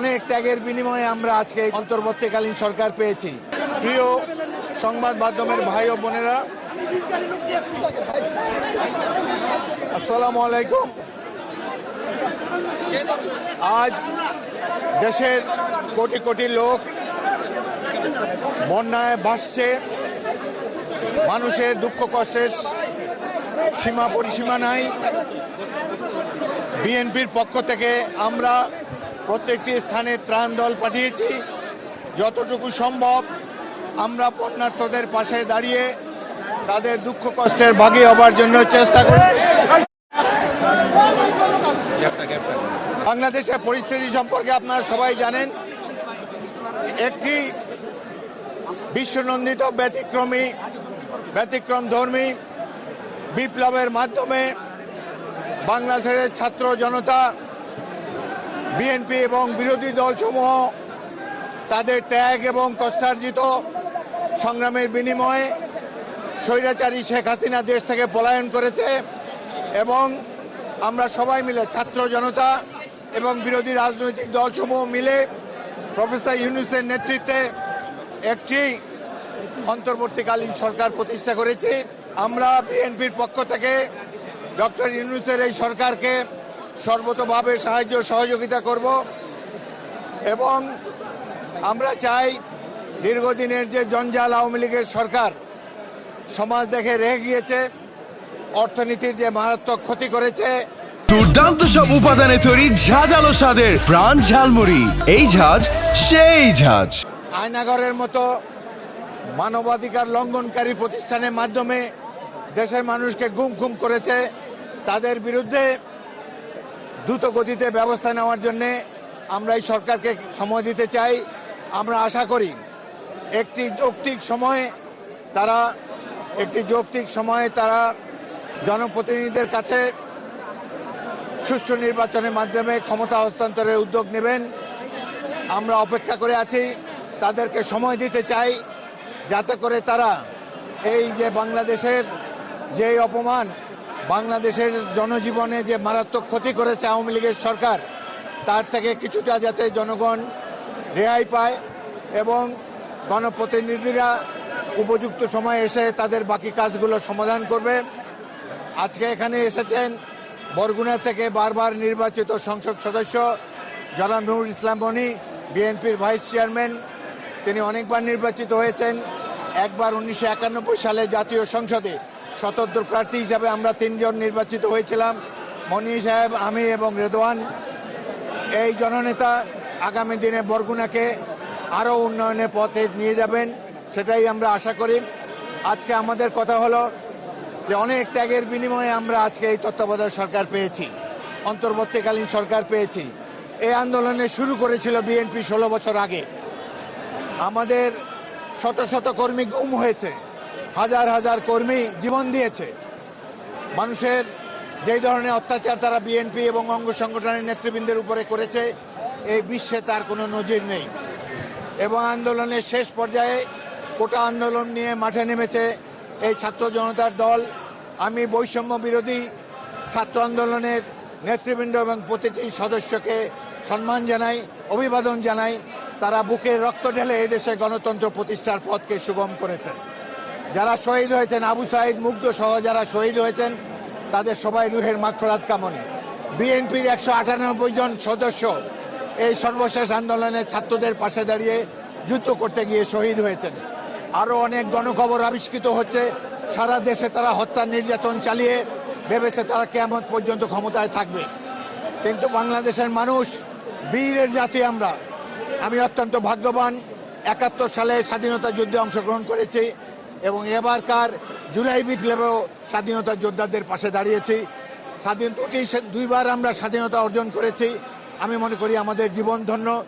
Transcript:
অনেক ত্যাগের বিনিময়ে আমরা আজকে অন্তর্বর্তীকালীন সরকার পেয়েছি। প্রিয় সংবাদ মাধ্যমের ভাই ও বোনেরা, আসসালামু আলাইকুম। আজ দেশের কোটি কোটি লোক বন্যায় ভাসছে, মানুষের দুঃখ কষ্টের সীমা পরিসীমা নাই। বিএনপির পক্ষ থেকে আমরা প্রত্যেকটি স্থানে ত্রাণ দল পাঠিয়েছি। যতটুকু সম্ভব আমরা বন্যার্থদের পাশে দাঁড়িয়ে তাদের দুঃখ কষ্টের ভাগী হবার জন্য চেষ্টা করি। বাংলাদেশের পরিস্থিতি সম্পর্কে আপনারা সবাই জানেন। একটি বিশ্বনন্দিত ব্যতিক্রমধর্মী বিপ্লবের মাধ্যমে বাংলাদেশের ছাত্র জনতা, বিএনপি এবং বিরোধী দলসমূহ তাদের ত্যাগ এবং কষ্টার্জিত সংগ্রামের বিনিময়ে স্বৈরাচারী শেখ হাসিনা দেশ থেকে পলায়ন করেছে এবং আমরা সবাই মিলে, ছাত্র জনতা এবং বিরোধী রাজনৈতিক দলসমূহ মিলে প্রফেসর ইউনূসের নেতৃত্বে একটি অন্তর্বর্তীকালীন সরকার প্রতিষ্ঠা করেছি। আমরা বিএনপির পক্ষ থেকে ডক্টর ইউনূসের এই সরকারকে সর্বতোভাবে সাহায্য সহযোগিতা করব এবং আমরা চাই দীর্ঘদিনের যে জঞ্জাল আওয়ামী লীগের সরকার সমাজ দেখে রেখে গিয়েছে, অর্থনীতির যে মারাত্মক ক্ষতি করেছে। দুর্দান্ত সব উপাদানে তৈরি ঝাঁঝালো স্বাদের প্রাণ ঝালমুড়ি, এই ঝাঁজ সেই ঝাঁজ। আয়নাগরের মতো মানবাধিকার লঙ্ঘনকারী প্রতিষ্ঠানের মাধ্যমে দেশের মানুষকে গুম করেছে, তাদের বিরুদ্ধে দ্রুত গতিতে ব্যবস্থা নেওয়ার জন্য আমরা এই সরকারকে সময় দিতে চাই। আমরা আশা করি একটি যৌক্তিক সময়ে তারা জনপ্রতিনিধিদের কাছে সুষ্ঠু নির্বাচনের মাধ্যমে ক্ষমতা হস্তান্তরের উদ্যোগ নেবেন। আমরা অপেক্ষা করে আছি, তাদেরকে সময় দিতে চাই যাতে করে তারা এই যে বাংলাদেশের যে অপমান, বাংলাদেশের জনজীবনে যে মারাত্মক ক্ষতি করেছে আওয়ামী লীগের সরকার, তার থেকে কিছুটা যাতে জনগণ রেহাই পায় এবং গণপ্রতিনিধিরা উপযুক্ত সময় এসে তাদের বাকি কাজগুলো সমাধান করবে। আজকে এখানে এসেছেন বরগুনা থেকে বারবার নির্বাচিত সংসদ সদস্য জনাব নুরুল ইসলাম মনি, বিএনপির ভাইস চেয়ারম্যান। তিনি অনেকবার নির্বাচিত হয়েছেন। একবার 1991 সালে জাতীয় সংসদে স্বতন্ত্র প্রার্থী হিসাবে আমরা 3 জন নির্বাচিত হয়েছিলাম, মনি সাহেব, আমি এবং রেদওয়ান। এই জননেতা আগামী দিনে বরগুনাকে আরও উন্নয়নের পথে নিয়ে যাবেন, সেটাই আমরা আশা করি। আজকে আমাদের কথা হলো যে অনেক ত্যাগের বিনিময়ে আমরা আজকে এই তত্ত্বাবধায়ক সরকার পেয়েছি, অন্তর্বর্তীকালীন সরকার পেয়েছি। এই আন্দোলনে শুরু করেছিল বিএনপি 16 বছর আগে। আমাদের শত শত কর্মী গুম হয়েছে, হাজার হাজার কর্মী জীবন দিয়েছে। মানুষের যেই ধরনের অত্যাচার তারা বিএনপি এবং অঙ্গ সংগঠনের নেতৃবৃন্দের উপরে করেছে, এই বিশ্বে তার কোনো নজির নেই। এবং আন্দোলনের শেষ পর্যায়ে কোটা আন্দোলন নিয়ে মাঠে নেমেছে এই ছাত্র জনতার দল। আমি বৈষম্য বিরোধী ছাত্র আন্দোলনের নেতৃবৃন্দ এবং প্রতিটি সদস্যকে সম্মান জানাই, অভিবাদন জানাই। তারা বুকে রক্ত ঢেলে এদেশে গণতন্ত্র প্রতিষ্ঠার পথকে সুগম করেছেন। যারা শহীদ হয়েছেন, আবু সাঈদ, মুগ্ধ সহ যারা শহীদ হয়েছেন, তাদের সবাই রুহের মাগফিরাত কামনে। বিএনপির 198 জন সদস্য এই সর্বশেষ আন্দোলনে ছাত্রদের পাশে দাঁড়িয়ে যুদ্ধ করতে গিয়ে শহীদ হয়েছেন। আরও অনেক গণখবর আবিষ্কৃত হচ্ছে। সারা দেশে তারা হত্যা নির্যাতন চালিয়ে ভেবেছে তারা কিয়ামত পর্যন্ত ক্ষমতায় থাকবে। কিন্তু বাংলাদেশের মানুষ বীরের জাতি আমরা। আমি অত্যন্ত ভাগ্যবান, 71 সালে স্বাধীনতা যুদ্ধে অংশগ্রহণ করেছি এবং এবারকার জুলাই বিপ্লবেও স্বাধীনতা যোদ্ধাদের পাশে দাঁড়িয়েছি। দুইবার আমরা স্বাধীনতা অর্জন করেছি। আমি মনে করি আমাদের জীবন ধন্য।